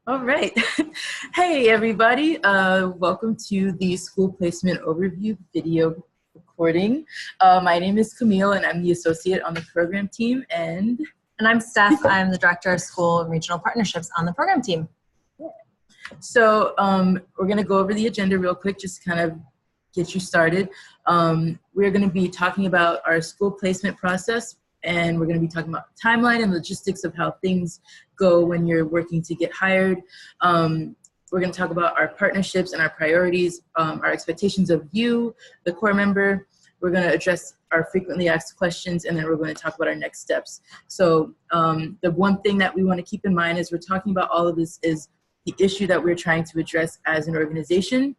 All right. Hey, everybody. Welcome to the School Placement Overview video recording. My name is Camille, and I'm the associate on the program team. And I'm Steph. I'm the Director of School and Regional Partnerships on the program team. So we're going to go over the agenda real quick, just kind of get you started. We're going to be talking about our school placement process, and we're going to be talking about timeline and logistics of how things go when you're working to get hired. We're going to talk about our partnerships and our priorities, our expectations of you, the core member. We're going to address our frequently asked questions, and then we're going to talk about our next steps. So the one thing that we want to keep in mind as we're talking about all of this is the issue that we're trying to address as an organization.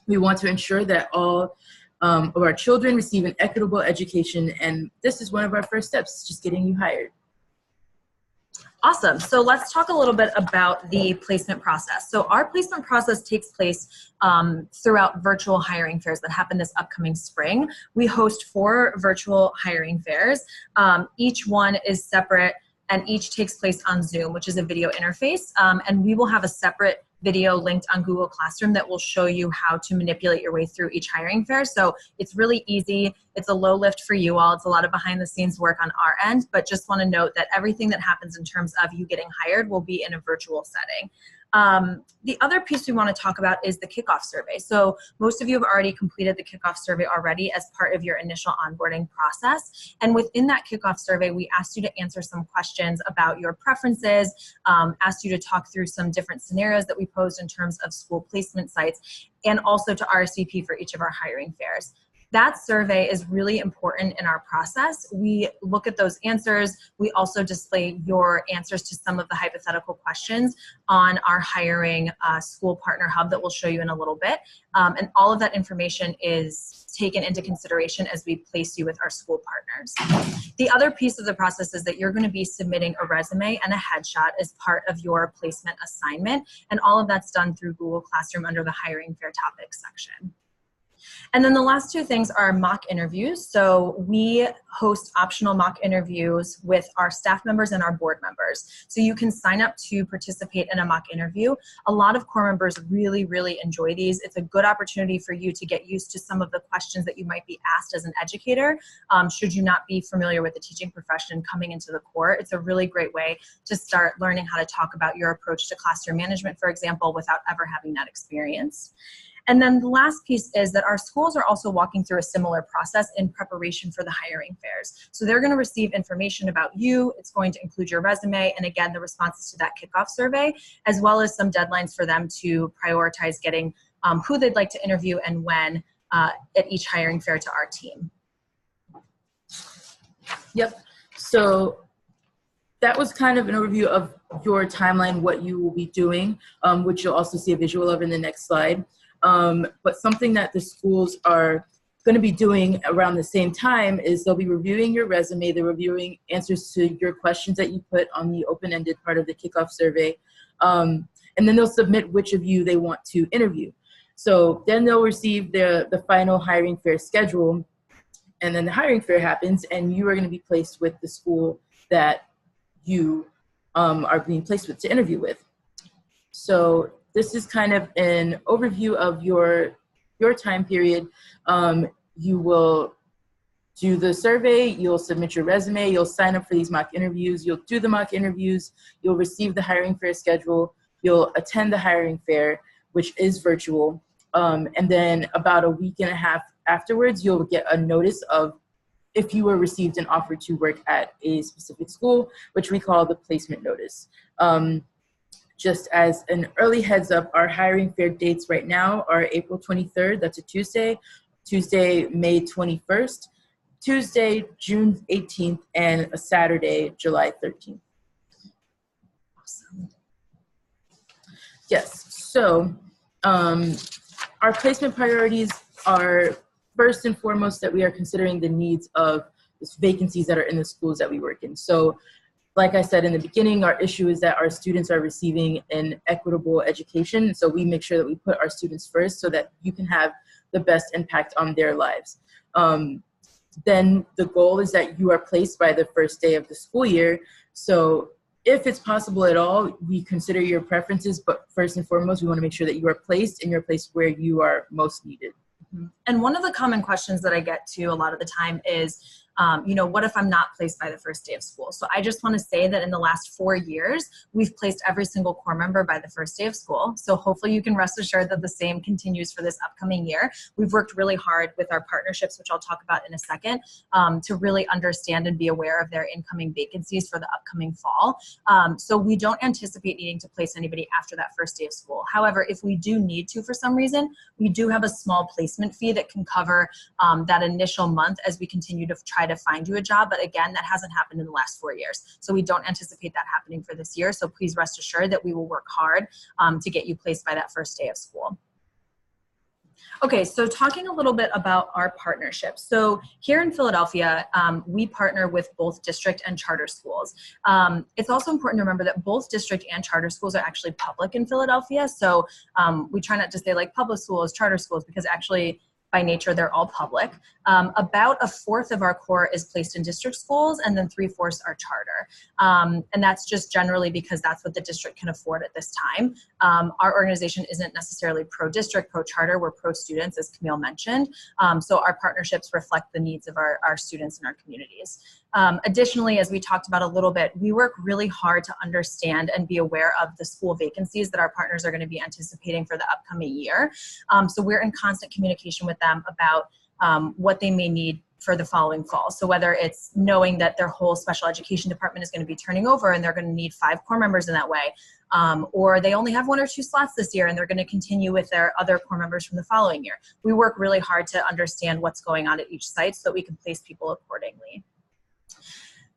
We want to ensure that all of our children receive an equitable education, and this is one of our first steps, just getting you hired. Awesome. So let's talk a little bit about the placement process. So our placement process takes place throughout virtual hiring fairs that happen this upcoming spring. We host 4 virtual hiring fairs. Each one is separate, and each takes place on Zoom, which is a video interface. And we will have a separate video linked on Google Classroom that will show you how to manipulate your way through each hiring fair. So it's really easy. It's a low lift for you all. It's a lot of behind the scenes work on our end, but just want to note that everything that happens in terms of you getting hired will be in a virtual setting. The other piece we want to talk about is the kickoff survey. So most of you have already completed the kickoff survey already as part of your initial onboarding process. And within that kickoff survey, we asked you to answer some questions about your preferences, asked you to talk through some different scenarios that we posed in terms of school placement sites, and also to RSVP for each of our hiring fairs. That survey is really important in our process. We look at those answers. We also display your answers to some of the hypothetical questions on our hiring school partner hub that we'll show you in a little bit. And all of that information is taken into consideration as we place you with our school partners. The other piece of the process is that you're going to be submitting a resume and a headshot as part of your placement assignment. And all of that's done through Google Classroom under the hiring fair topics section. And then the last 2 things are mock interviews. So we host optional mock interviews with our staff members and our board members. So you can sign up to participate in a mock interview. A lot of core members really, really enjoy these. It's a good opportunity for you to get used to some of the questions that you might be asked as an educator. Should you not be familiar with the teaching profession coming into the core, it's a really great way to start learning how to talk about your approach to classroom management, for example, without ever having that experience. And then the last piece is that our schools are also walking through a similar process in preparation for the hiring fairs. So they're going to receive information about you. It's going to include your resume and, again, the responses to that kickoff survey, as well as some deadlines for them to prioritize getting who they'd like to interview and when at each hiring fair to our team. Yep. So that was kind of an overview of your timeline, what you will be doing, which you'll also see a visual of in the next slide. But something that the schools are going to be doing around the same time is they'll be reviewing your resume, they're reviewing answers to your questions that you put on the open-ended part of the kickoff survey, and then they'll submit which of you they want to interview. So then they'll receive the final hiring fair schedule, and then the hiring fair happens, and you are going to be placed with the school that you are being placed with to interview with. So this is kind of an overview of your time period. You will do the survey, you'll submit your resume, you'll sign up for these mock interviews, you'll do the mock interviews, you'll receive the hiring fair schedule, you'll attend the hiring fair, which is virtual, and then about a week and a half afterwards, you'll get a notice of if you were received an offer to work at a specific school, which we call the placement notice. Just as an early heads up, our hiring fair dates right now are April 23rd, that's a Tuesday, May 21st, Tuesday, June 18th, and a Saturday, July 13th. Awesome. Yes, so our placement priorities are first and foremost that we are considering the needs of the vacancies that are in the schools that we work in. So like I said in the beginning, our issue is that our students are receiving an equitable education. So we make sure that we put our students first so that you can have the best impact on their lives. Then the goal is that you are placed by the first day of the school year. So if it's possible at all, we consider your preferences, but first and foremost, we want to make sure that you are placed in your place where you are most needed. And one of the common questions that I get to a lot of the time is, what if I'm not placed by the first day of school? So I just want to say that in the last 4 years, we've placed every single core member by the first day of school. So hopefully you can rest assured that the same continues for this upcoming year. We've worked really hard with our partnerships, which I'll talk about in a second, to really understand and be aware of their incoming vacancies for the upcoming fall. So we don't anticipate needing to place anybody after that first day of school. However, if we do need to for some reason, we do have a small placement fee that can cover that initial month as we continue to try to find you a job. But again, that hasn't happened in the last 4 years. So we don't anticipate that happening for this year. So please rest assured that we will work hard to get you placed by that first day of school. Okay, so talking a little bit about our partnerships. So here in Philadelphia, we partner with both district and charter schools. It's also important to remember that both district and charter schools are actually public in Philadelphia. So we try not to say like public schools, charter schools, because actually by nature, they're all public. About 1/4 of our core is placed in district schools, and then 3/4 are charter. And that's just generally because that's what the district can afford at this time. Our organization isn't necessarily pro-district, pro-charter, we're pro-students, as Camille mentioned. So our partnerships reflect the needs of our students and our communities. Additionally, as we talked about a little bit, we work really hard to understand and be aware of the school vacancies that our partners are going to be anticipating for the upcoming year. So we're in constant communication with them about what they may need for the following fall. So whether it's knowing that their whole special education department is going to be turning over and they're going to need 5 core members in that way, or they only have 1 or 2 slots this year and they're going to continue with their other core members from the following year. We work really hard to understand what's going on at each site so that we can place people accordingly.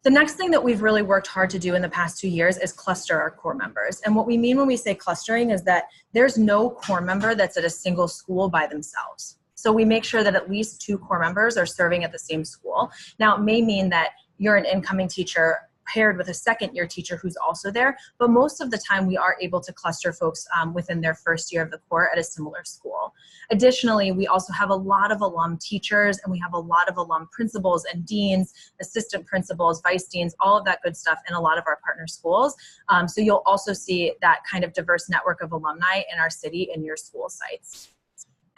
The next thing that we've really worked hard to do in the past 2 years is cluster our core members. And what we mean when we say clustering is that there's no core member that's at a single school by themselves. So we make sure that at least 2 core members are serving at the same school. Now, it may mean that you're an incoming teacher paired with a second-year teacher who's also there, but most of the time we are able to cluster folks within their first year of the core at a similar school. Additionally, we also have a lot of alum teachers, and we have a lot of alum principals and deans, assistant principals, vice deans, all of that good stuff in a lot of our partner schools. So you'll also see that kind of diverse network of alumni in our city and your school sites.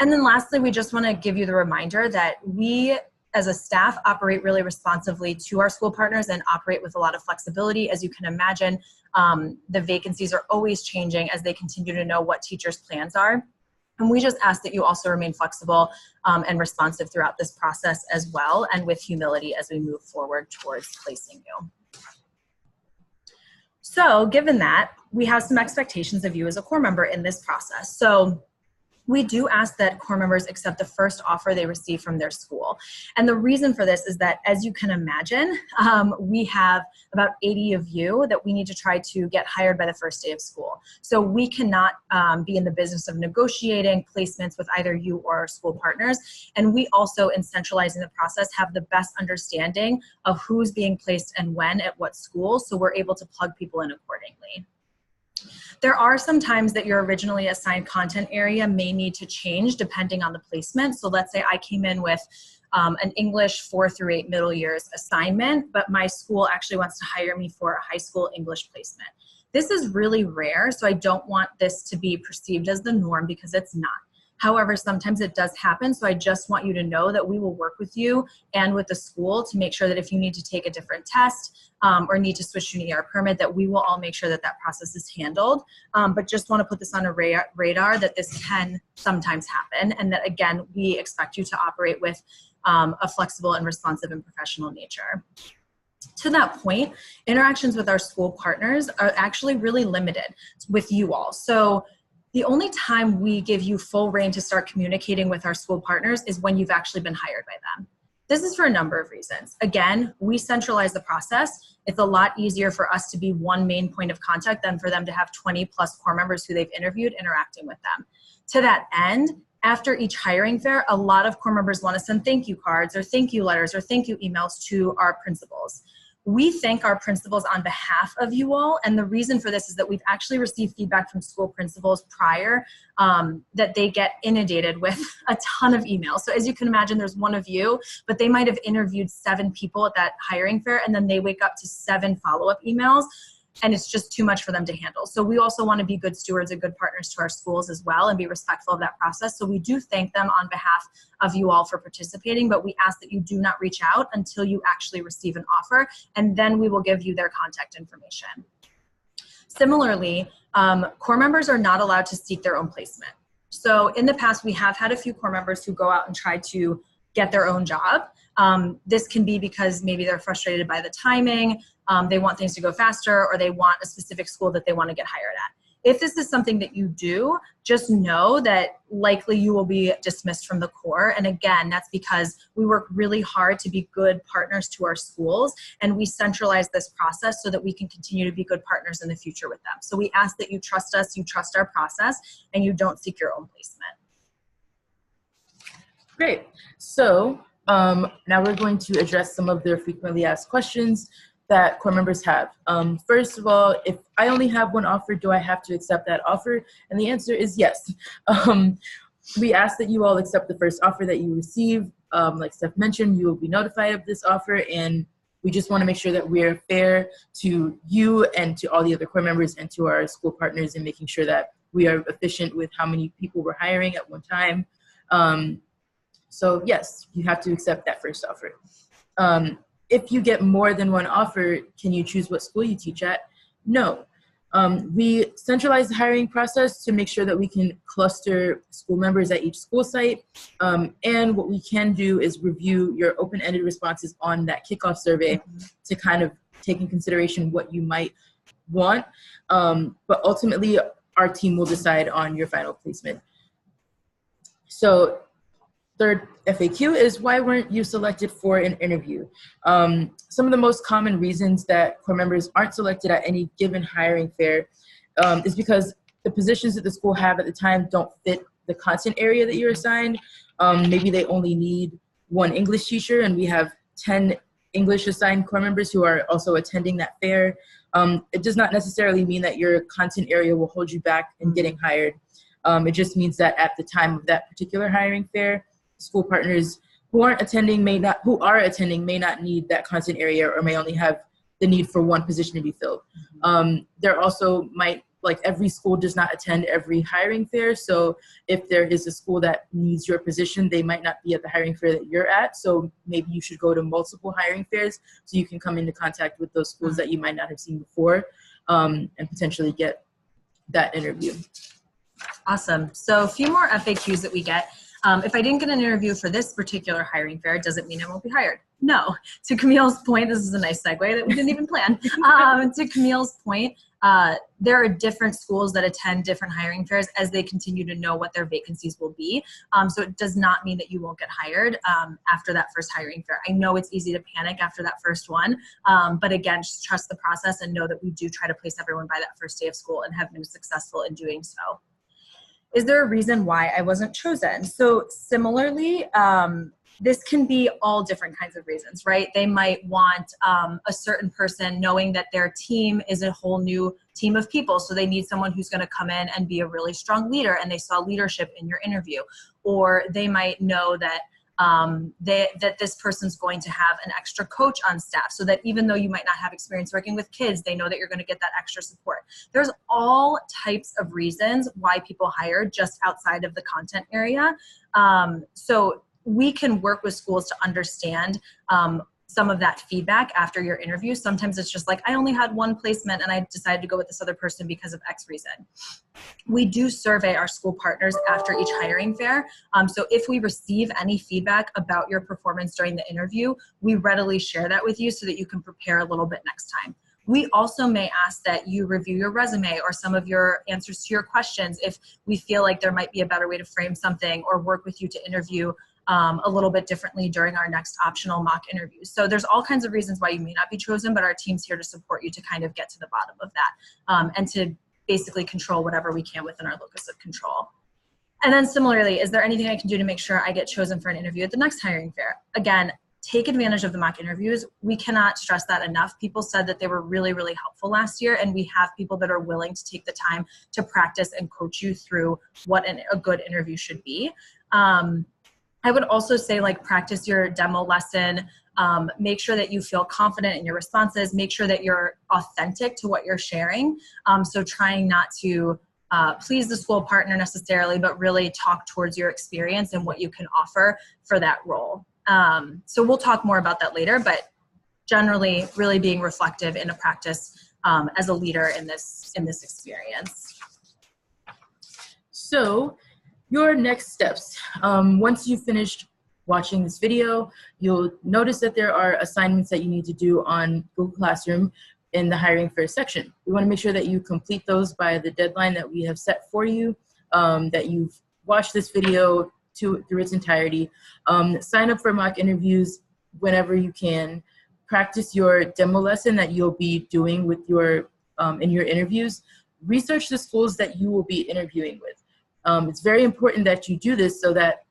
And then lastly, we just want to give you the reminder that we as a staff operate really responsively to our school partners and operate with a lot of flexibility. As you can imagine, the vacancies are always changing as they continue to know what teachers' plans are. And we just ask that you also remain flexible and responsive throughout this process as well, and with humility as we move forward towards placing you. So given that, we have some expectations of you as a core member in this process. So we do ask that core members accept the first offer they receive from their school. And the reason for this is that, as you can imagine, we have about 80 of you that we need to try to get hired by the first day of school. So we cannot be in the business of negotiating placements with either you or our school partners. And we also, in centralizing the process, have the best understanding of who's being placed and when at what school, so we're able to plug people in accordingly. There are some times that your originally assigned content area may need to change depending on the placement. So let's say I came in with an English 4 through 8 middle years assignment, but my school actually wants to hire me for a high school English placement. This is really rare, so I don't want this to be perceived as the norm because it's not. However, sometimes it does happen, so I just want you to know that we will work with you and with the school to make sure that if you need to take a different test or need to switch to an ER permit, that we will all make sure that that process is handled. But just want to put this on a radar that this can sometimes happen, and that, again, we expect you to operate with a flexible and responsive and professional nature. To that point, interactions with our school partners are actually really limited with you all. So the only time we give you full reign to start communicating with our school partners is when you've actually been hired by them. This is for a number of reasons. Again, we centralize the process. It's a lot easier for us to be one main point of contact than for them to have 20+ core members who they've interviewed interacting with them. To that end, after each hiring fair, a lot of core members want to send thank you cards or thank you letters or thank you emails to our principals. We thank our principals on behalf of you all, and the reason for this is that we've actually received feedback from school principals prior that they get inundated with a ton of emails. So as you can imagine, there's one of you, but they might have interviewed 7 people at that hiring fair, and then they wake up to 7 follow-up emails. and it's just too much for them to handle. So we also want to be good stewards and good partners to our schools as well and be respectful of that process. So we do thank them on behalf of you all for participating, but we ask that you do not reach out until you actually receive an offer, and then we will give you their contact information. Similarly, core members are not allowed to seek their own placement. So in the past, we have had a few core members who go out and try to get their own job. This can be because maybe they're frustrated by the timing, they want things to go faster, or they want a specific school that they want to get hired at. If this is something that you do, just know that likely you will be dismissed from the core. And again, that's because we work really hard to be good partners to our schools, and we centralize this process so that we can continue to be good partners in the future with them. So we ask that you trust us, you trust our process, and you don't seek your own placement. Great. So now we're going to address some of their frequently asked questions that core members have. First of all, if I only have one offer, do I have to accept that offer? And the answer is yes. We ask that you all accept the first offer that you receive. Like Steph mentioned, you will be notified of this offer, and we just want to make sure that we're fair to you and to all the other core members and to our school partners, and making sure that we are efficient with how many people we're hiring at one time. So yes, you have to accept that first offer. If you get more than one offer, can you choose what school you teach at? No. We centralize the hiring process to make sure that we can cluster school members at each school site. And what we can do is review your open-ended responses on that kickoff survey to kind of take in consideration what you might want. But ultimately, our team will decide on your final placement. So third FAQ is, why weren't you selected for an interview? Some of the most common reasons that core members aren't selected at any given hiring fair is because the positions that the school have at the time don't fit the content area that you're assigned. Maybe they only need one English teacher, and we have 10 English assigned core members who are also attending that fair. It does not necessarily mean that your content area will hold you back in getting hired. It just means that at the time of that particular hiring fair, school partners who are attending may not need that content area, or may only have the need for one position to be filled. There also might, like, every school does not attend every hiring fair. So if there is a school that needs your position, they might not be at the hiring fair that you're at. So maybe you should go to multiple hiring fairs so you can come into contact with those schools that you might not have seen before, and potentially get that interview. Awesome. So a few more FAQs that we get. If I didn't get an interview for this particular hiring fair, does it mean I won't be hired? No. To Camille's point, this is a nice segue that we didn't even plan. To Camille's point, there are different schools that attend different hiring fairs as they continue to know what their vacancies will be. So it does not mean that you won't get hired after that first hiring fair. I know it's easy to panic after that first one, but again, just trust the process and know that we do try to place everyone by that first day of school and have been successful in doing so. Is there a reason why I wasn't chosen? So similarly, this can be all different kinds of reasons, right? They might want a certain person knowing that their team is a whole new team of people. So they need someone who's going to come in and be a really strong leader, and they saw leadership in your interview. Or they might know that that this person's going to have an extra coach on staff, so that even though you might not have experience working with kids, they know that you're going to get that extra support. There's all types of reasons why people hire just outside of the content area. So we can work with schools to understand some of that feedback after your interview. Sometimes it's just like, I only had one placement and I decided to go with this other person because of X reason. We do survey our school partners after each hiring fair. So if we receive any feedback about your performance during the interview, we readily share that with you so that you can prepare a little bit next time. We also may ask that you review your resume or some of your answers to your questions if we feel like there might be a better way to frame something, or work with you to interview a little bit differently during our next optional mock interviews. So there's all kinds of reasons why you may not be chosen, but our team's here to support you to kind of get to the bottom of that, and to basically control whatever we can within our locus of control. And then similarly, is there anything I can do to make sure I get chosen for an interview at the next hiring fair? Again, take advantage of the mock interviews. We cannot stress that enough. People said that they were really, really helpful last year, and we have people that are willing to take the time to practice and coach you through what a good interview should be. I would also say, like, practice your demo lesson Make sure that you feel confident in your responses. Make sure that you're authentic to what you're sharing. So trying not to please the school partner necessarily, but really talk towards your experience and what you can offer for that role. So we'll talk more about that later, but generally really being reflective in a practice as a leader in this experience. So your next steps, once you've finished watching this video, you'll notice that there are assignments that you need to do on Google Classroom in the hiring first section. We want to make sure that you complete those by the deadline that we have set for you, that you've watched this video through its entirety. Sign up for mock interviews whenever you can. Practice your demo lesson that you'll be doing with your in your interviews. Research the schools that you will be interviewing with. It's very important that you do this so that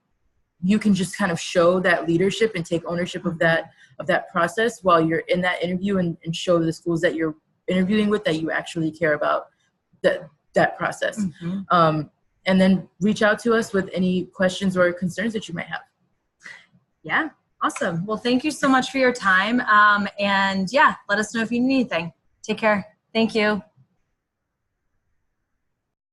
you can just kind of show that leadership and take ownership of that process while you're in that interview, and show the schools that you're interviewing with that you actually care about that process. Mm-hmm. And then reach out to us with any questions or concerns that you might have. Yeah, awesome. Well, thank you so much for your time. And yeah, let us know if you need anything. Take care. Thank you.